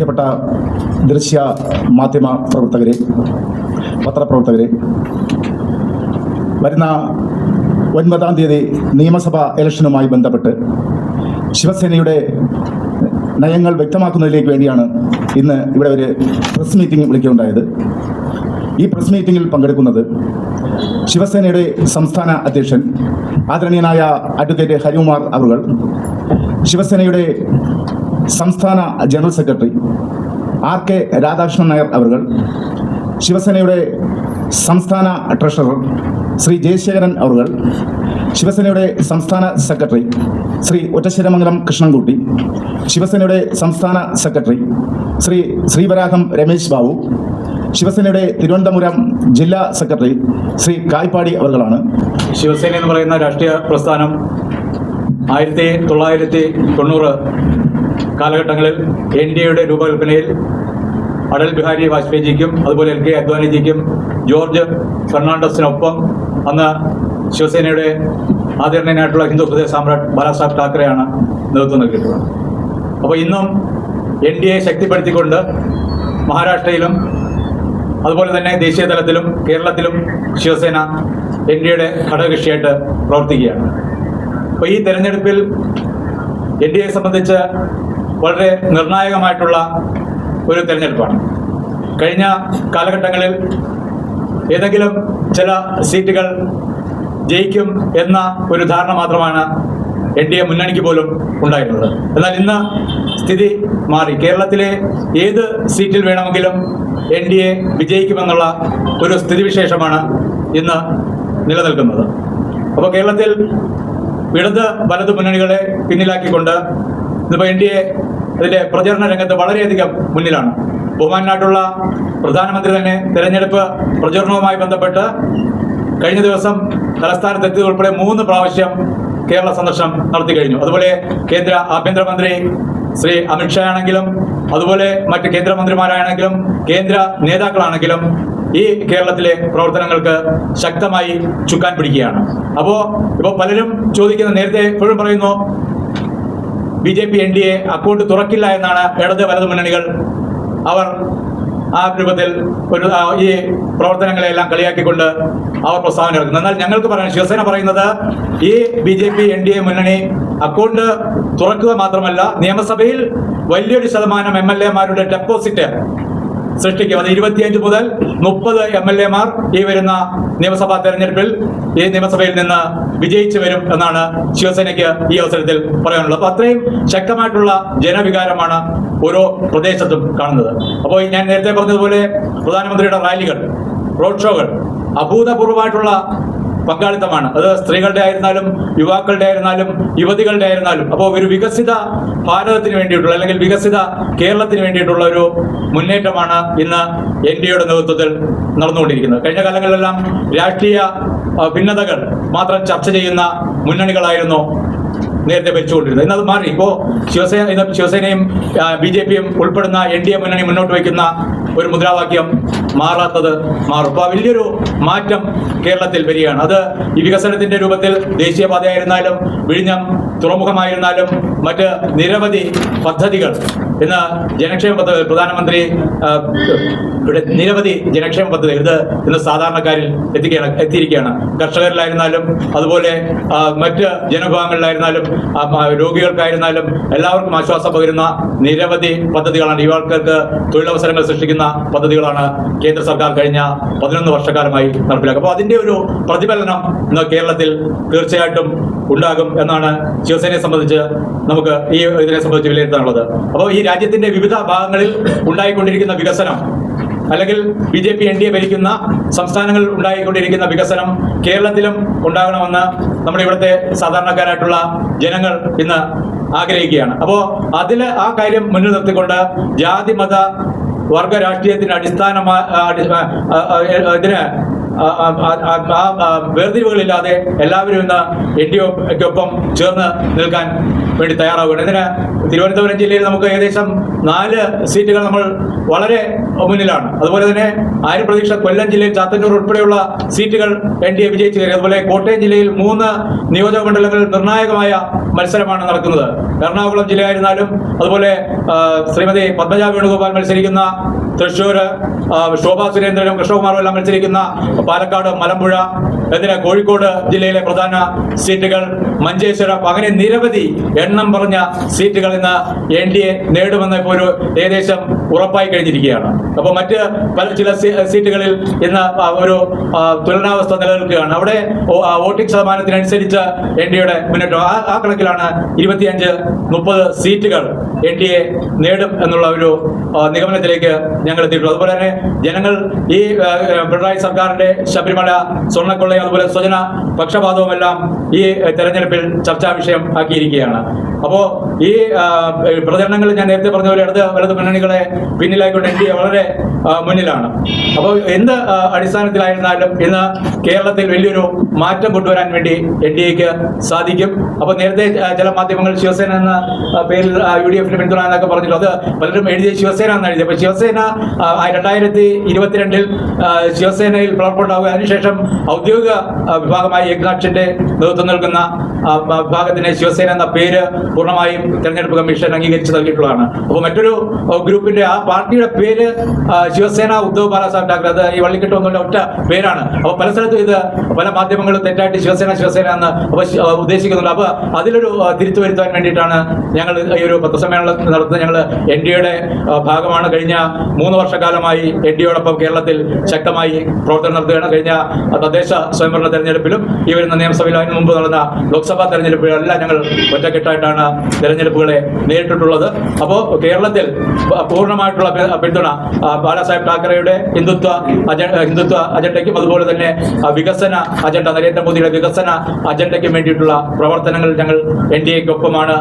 പ്രിയപ്പെട്ട ദൃശ്യ മാധ്യമ പ്രവർത്തകരെ, പത്രപ്രവർത്തകരെ, വരുന്ന 9-ാം തീയതി നിയമസഭാ ഇലക്ഷനുമായി ബന്ധപ്പെട്ട് ശിവസേനയുടെ നയങ്ങൾ വ്യക്തമാക്കുന്നതിലേക്ക് വേണ്ടിയാണ് ഇന്ന് ഇവിടെ ഒരു പ്രസ് മീറ്റിംഗ് വിളിക്കുകയുണ്ടായത്. ഈ പ്രസ് മീറ്റിംഗിൽ പങ്കെടുക്കുന്നത് ശിവസേനയുടെ സംസ്ഥാന അധ്യക്ഷൻ ആദരണീയനായ അഡ്വക്കേറ്റ് ഹരികുമാർ അവർ, ശിവസേനയുടെ സംസ്ഥാന general secretary RK Radhakrishnan Nair അവർ, ശിവസേനയുടെ സംസ്ഥാന ട്രഷറർ ശ്രീ ജയശേഖരൻ അവർ, ശിവസേനയുടെ സംസ്ഥാന സെക്രട്ടറി ശ്രീ ഒറ്റശ്ശേരമംഗലം കൃഷ്ണൻകുട്ടി, ശിവസേനയുടെ സംസ്ഥാന സെക്രട്ടറി ശ്രീ ശ്രീവരാഹം രമേശ് ബാബു, ശിവസേനയുടെ തിരുവനന്തപുരം ജില്ലാ സെക്രട്ടറി ശ്രീ കായ്പാടി അവർകളാണ്. ശിവസേന എന്ന് പറയുന്ന രാഷ്ട്രീയ പ്രസ്ഥാനം 1990 കാലഘട്ടങ്ങളിൽ NDAയുടെ രൂപകൽപ്പനയിൽ അടൽ ബിഹാരി വാജ്പേയിജിക്കും അതുപോലെ LK അദ്വാനിജിക്കും ജോർജ് ഫെർണാണ്ടസിനൊപ്പം അന്ന് ശിവസേനയുടെ ആദരണീയനായിട്ടുള്ള ഹിന്ദു ഹൃദയ സാമ്രാട്ട് ബാലാസാഹബ് ഠാക്കറെയാണ് നേതൃത്വം നൽകിയിട്ടുള്ളത്. അപ്പോൾ ഇന്നും NDA ശക്തിപ്പെടുത്തിക്കൊണ്ട് മഹാരാഷ്ട്രയിലും അതുപോലെ തന്നെ ദേശീയ തലത്തിലും കേരളത്തിലും ശിവസേന NDAയുടെ ഘടകകക്ഷിയായിട്ട് പ്രവർത്തിക്കുകയാണ്. അപ്പോൾ ഈ തെരഞ്ഞെടുപ്പിൽ NDAയെ സംബന്ധിച്ച് വളരെ നിർണായകമായിട്ടുള്ള ഒരു തെരഞ്ഞെടുപ്പാണ്. കഴിഞ്ഞ കാലഘട്ടങ്ങളിൽ ഏതെങ്കിലും ചില സീറ്റുകൾ ജയിക്കും എന്ന ഒരു ധാരണ മാത്രമാണ് NDA മുന്നണിക്ക് പോലും ഉണ്ടായിരുന്നത്. എന്നാൽ ഇന്ന് സ്ഥിതി മാറി. കേരളത്തിലെ ഏത് സീറ്റിൽ വേണമെങ്കിലും NDA വിജയിക്കുമെന്നുള്ള ഒരു സ്ഥിതിവിശേഷമാണ് ഇന്ന് നിലനിൽക്കുന്നത്. അപ്പോൾ കേരളത്തിൽ ഇടത് വലത് മുന്നണികളെ പിന്നിലാക്കിക്കൊണ്ട് ഇന്നിപ്പോൾ NDA അതിൻ്റെ പ്രചരണ രംഗത്ത് വളരെയധികം മുന്നിലാണ്. ബഹുമാനായിട്ടുള്ള പ്രധാനമന്ത്രി തന്നെ തെരഞ്ഞെടുപ്പ് പ്രചരണവുമായി ബന്ധപ്പെട്ട് കഴിഞ്ഞ ദിവസം തലസ്ഥാനത്തെത്തിയത് ഉൾപ്പെടെ 3 പ്രാവശ്യം കേരള സന്ദർശനം നടത്തി കഴിഞ്ഞു. അതുപോലെ കേന്ദ്ര ആഭ്യന്തരമന്ത്രി ശ്രീ അമിത്ഷാ ആണെങ്കിലും അതുപോലെ മറ്റ് കേന്ദ്രമന്ത്രിമാരാണെങ്കിലും കേന്ദ്ര നേതാക്കളാണെങ്കിലും ഈ കേരളത്തിലെ പ്രവർത്തനങ്ങൾക്ക് ശക്തമായി ചുക്കാൻ പിടിക്കുകയാണ്. ഇപ്പോൾ പലരും ചോദിക്കുന്ന, നേരത്തെ എപ്പോഴും പറയുന്നു BJP NDA അക്കൗണ്ട് തുറക്കില്ല എന്നാണ് ഇടത് വലത് മുന്നണികൾ അവർ ആ രൂപത്തിൽ ഈ പ്രവർത്തനങ്ങളെല്ലാം കളിയാക്കിക്കൊണ്ട് അവർ പ്രസ്താവന ഇറക്കുന്നത്. എന്നാൽ ഞങ്ങൾക്ക് പറയാൻ, ശിവസേന പറയുന്നത് ഈ BJP NDA മുന്നണി അക്കൗണ്ട് തുറക്കുക മാത്രമല്ല, നിയമസഭയിൽ വലിയൊരു ശതമാനം MLA-മാരുടെ ഡെപ്പോസിറ്റ് സൃഷ്ടിക്കും. അത് 25 മുതൽ 30 MLA-മാർ ഈ വരുന്ന നിയമസഭാ തെരഞ്ഞെടുപ്പിൽ ഈ നിയമസഭയിൽ നിന്ന് വിജയിച്ചു വരും എന്നാണ് ശിവസേനയ്ക്ക് ഈ അവസരത്തിൽ പറയാനുള്ളത്. അപ്പോൾ അത്രയും ശക്തമായിട്ടുള്ള ജനവികാരമാണ് ഓരോ പ്രദേശത്തും കാണുന്നത്. അപ്പോൾ ഞാൻ നേരത്തെ പറഞ്ഞതുപോലെ പ്രധാനമന്ത്രിയുടെ റാലികൾ, റോഡ് ഷോകൾ അഭൂതപൂർവമായിട്ടുള്ള പങ്കാളിത്തമാണ്. അത് സ്ത്രീകളുടെ ആയിരുന്നാലും യുവാക്കളുടെ ആയിരുന്നാലും യുവതികളുടെ ആയിരുന്നാലും. അപ്പോൾ ഒരു വികസിത ഭാരതത്തിന് വേണ്ടിയിട്ടുള്ള അല്ലെങ്കിൽ വികസിത കേരളത്തിന് വേണ്ടിയിട്ടുള്ള ഒരു മുന്നേറ്റമാണ് ഇന്ന് NDAയുടെ നേതൃത്വത്തിൽ നടന്നുകൊണ്ടിരിക്കുന്നത്. കഴിഞ്ഞ കാലങ്ങളിലെല്ലാം രാഷ്ട്രീയ ഭിന്നതകൾ മാത്രം ചർച്ച ചെയ്യുന്ന മുന്നണികളായിരുന്നു നേരത്തെ ഭരിച്ചുകൊണ്ടിരുന്നത്. ഇന്നത് മാറി. ഇപ്പോൾ ശിവസേനയും BJP-യും ഉൾപ്പെടുന്ന NDA മുന്നണി മുന്നോട്ട് വയ്ക്കുന്ന ഒരു മുദ്രാവാക്യം മാറാത്തത് മാറും. അപ്പോൾ വലിയൊരു മാറ്റം കേരളത്തിൽ വരികയാണ്. അത് ഈ വികസനത്തിന്റെ രൂപത്തിൽ ദേശീയപാതയായിരുന്നാലും വിഴിഞ്ഞം തുറമുഖമായിരുന്നാലും മറ്റ് നിരവധി പദ്ധതികൾ ഇന്ന് ജനക്ഷേമ പദ്ധതി, പ്രധാനമന്ത്രി നിരവധി ജനക്ഷേമ പദ്ധതികൾ ഇത് ഇന്ന് സാധാരണക്കാരിൽ എത്തിയിരിക്കുകയാണ്. കർഷകരിലായിരുന്നാലും അതുപോലെ മറ്റ് ജനവിഭാഗങ്ങളിലായിരുന്നാലും രോഗികൾക്കായിരുന്നാലും എല്ലാവർക്കും ആശ്വാസം പകരുന്ന നിരവധി പദ്ധതികളാണ്, യുവാക്കൾക്ക് തൊഴിലവസരങ്ങൾ സൃഷ്ടിക്കുന്ന പദ്ധതികളാണ് കേന്ദ്ര സർക്കാർ കഴിഞ്ഞ 11 വർഷക്കാലമായി നടപ്പിലാക്കുക. അപ്പോൾ അതിന്റെ ഒരു പ്രതിഫലനം ഇന്ന് കേരളത്തിൽ തീർച്ചയായിട്ടും ഉണ്ടാകും എന്നാണ് ശിവസേനയെ സംബന്ധിച്ച് നമുക്ക് ഇതിനെ സംബന്ധിച്ച് വിലയിരുത്താനുള്ളത്. അപ്പോൾ ഈ രാജ്യത്തിന്റെ വിവിധ ഭാഗങ്ങളിൽ ഉണ്ടായിക്കൊണ്ടിരിക്കുന്ന വികസനം അല്ലെങ്കിൽ BJP NDA ഭരിക്കുന്ന സംസ്ഥാനങ്ങളിൽ ഉണ്ടായിക്കൊണ്ടിരിക്കുന്ന വികസനം കേരളത്തിലും ഉണ്ടാകണമെന്ന് നമ്മുടെ ഇവിടുത്തെ സാധാരണക്കാരായിട്ടുള്ള ജനങ്ങൾ ഇന്ന് ആഗ്രഹിക്കുകയാണ്. അപ്പോൾ ആ കാര്യം മുന്നിൽ നിർത്തിക്കൊണ്ട് ജാതി മത വർഗ രാഷ്ട്രീയത്തിന് ഇതിന് വേർതിരിവുകളില്ലാതെ എല്ലാവരും ഇന്ന് NDAക്കൊപ്പം ചേർന്ന് നിൽക്കാൻ വേണ്ടി തയ്യാറാവുകയാണ്. ഇതിന് തിരുവനന്തപുരം ജില്ലയിൽ നമുക്ക് ഏകദേശം 4 സീറ്റുകൾ നമ്മൾ വളരെ മുന്നിലാണ്. അതുപോലെ തന്നെ ആരും പ്രതീക്ഷ കൊല്ലം ജില്ലയിൽ ചാത്തന്നൂർ ഉൾപ്പെടെയുള്ള സീറ്റുകൾ NDA വിജയിച്ചു കയറി. അതുപോലെ കോട്ടയം ജില്ലയിൽ 3 നിയോജക മണ്ഡലങ്ങളിൽ നിർണായകമായ മത്സരമാണ് നടക്കുന്നത്. എറണാകുളം ജില്ലയായിരുന്നാലും അതുപോലെ ശ്രീമതി പത്മജ വേണുഗോപാൽ മത്സരിക്കുന്ന തൃശ്ശൂർ, ശോഭാ സുരേന്ദ്രനും കൃഷ്ണകുമാറും എല്ലാം മത്സരിക്കുന്ന പാലക്കാട്, മലമ്പുഴ, എന്തിനാ കോഴിക്കോട് ജില്ലയിലെ പ്രധാന സീറ്റുകൾ, മഞ്ചേശ്വരം, അങ്ങനെ നിരവധി എണ്ണം പറഞ്ഞ സീറ്റുകൾ ഇന്ന് NDA നേടുമെന്ന് ഇപ്പോൾ ഒരു ഏകദേശം ഉറപ്പായി കഴിഞ്ഞിരിക്കുകയാണ്. അപ്പോൾ മറ്റ് ചില സീറ്റുകളിൽ ഇന്ന് ഒരു തുലനാവസ്ഥ നിലനിൽക്കുകയാണ്. അവിടെ വോട്ടിംഗ് ശതമാനത്തിനനുസരിച്ച് NDAയുടെ മുന്നേറ്റം ആ കണക്കിലാണ് 25-30 സീറ്റുകൾ NDA നേടും എന്നുള്ള ഒരു നിഗമനത്തിലേക്ക് ഞങ്ങൾ എത്തിയിട്ടുള്ളത്. അതുപോലെ തന്നെ ജനങ്ങൾ ഈ പിണറായി സർക്കാരിന്റെ ശബരിമല സ്വർണ്ണക്കൊള്ളയും അതുപോലെ സ്വജന പക്ഷപാതവുമെല്ലാം ഈ തെരഞ്ഞെടുപ്പിൽ ചർച്ചാ വിഷയം ആക്കിയിരിക്കുകയാണ്. അപ്പോൾ ഈ പ്രചരണങ്ങൾ ഞാൻ നേരത്തെ പറഞ്ഞ പോലെ വലത് മുന്നണികളെ പിന്നിലായിക്കൊണ്ട് NDA വളരെ മുന്നിലാണ്. അപ്പോൾ എന്ത് അടിസ്ഥാനത്തിലായിരുന്നാലും ഇന്ന് കേരളത്തിൽ വലിയൊരു മാറ്റം കൊണ്ടുവരാൻ വേണ്ടി NDAക്ക് സാധിക്കും. അപ്പോൾ നേരത്തെ ചില മാധ്യമങ്ങൾ ശിവസേന എന്ന പേരിൽ UDFന് പിന്തുണ എന്നൊക്കെ പറഞ്ഞിട്ടുള്ളൂ. അത് പലരും എഴുതിയ ശിവസേന എന്ന് എഴുതി. അപ്പോൾ ശിവസേന 2022 ശിവസേനയിൽ പിളർപ്പുണ്ടാവുക, അതിനുശേഷം ഔദ്യോഗിക വിഭാഗമായി ഏകനാഥിന്റെ നേതൃത്വം നൽകുന്ന വിഭാഗത്തിന് ശിവസേന എന്ന പേര് പൂർണ്ണമായും തെരഞ്ഞെടുപ്പ് കമ്മീഷൻ അംഗീകരിച്ച് നൽകിയിട്ടുള്ളതാണ്. അപ്പോൾ മറ്റൊരു ഗ്രൂപ്പിന്റെ ആ പാർട്ടിയുടെ പേര് ശിവസേന ഉദ്ധവ് ബാലാസാഹബ് ഠാക്കറെ, അത് ഈ വള്ളിക്കെട്ട് ഒന്നുള്ള ഒറ്റ പേരാണ്. അപ്പോൾ പല സ്ഥലത്തും ഇത് പല മാധ്യമങ്ങളും തെറ്റായിട്ട് ശിവസേന എന്ന് ഉദ്ദേശിക്കുന്നുണ്ട്. അപ്പോൾ അതിലൊരു തിരുത്തു വരുത്താൻ വേണ്ടിയിട്ടാണ് ഞങ്ങൾ ഈ ഒരു പത്രസമ്മേളനം നടത്തുന്നത്. ഞങ്ങൾ NDAയുടെ ഭാഗമാണ്. കഴിഞ്ഞ 3 വർഷക്കാലമായി NDAയോടൊപ്പം കേരളത്തിൽ ശക്തമായി പ്രവർത്തനം നടത്തുകയാണ്. കഴിഞ്ഞ തദ്ദേശ സ്വയംഭരണ തെരഞ്ഞെടുപ്പിലും ഈ വരുന്ന നിയമസഭയിൽ അതിന് മുമ്പ് നടന്ന ലോക്സഭാ തെരഞ്ഞെടുപ്പുകളെല്ലാം ഞങ്ങൾ ഒറ്റക്കെട്ടായിട്ടാണ് തെരഞ്ഞെടുപ്പുകളെ നേരിട്ടിട്ടുള്ളത്. അപ്പോൾ കേരളത്തിൽ പൂർണ്ണമായിട്ടുള്ള പിന്തുണ ബാലാസാഹേബ് ഠാക്കറെയുടെ ഹിന്ദുത്വ അജണ്ടയ്ക്കും അതുപോലെ തന്നെ വികസന അജണ്ട, നരേന്ദ്രമോദിയുടെ വികസന അജണ്ടയ്ക്കും വേണ്ടിയിട്ടുള്ള പ്രവർത്തനങ്ങൾ ഞങ്ങൾ NDAക്കൊപ്പമാണ്.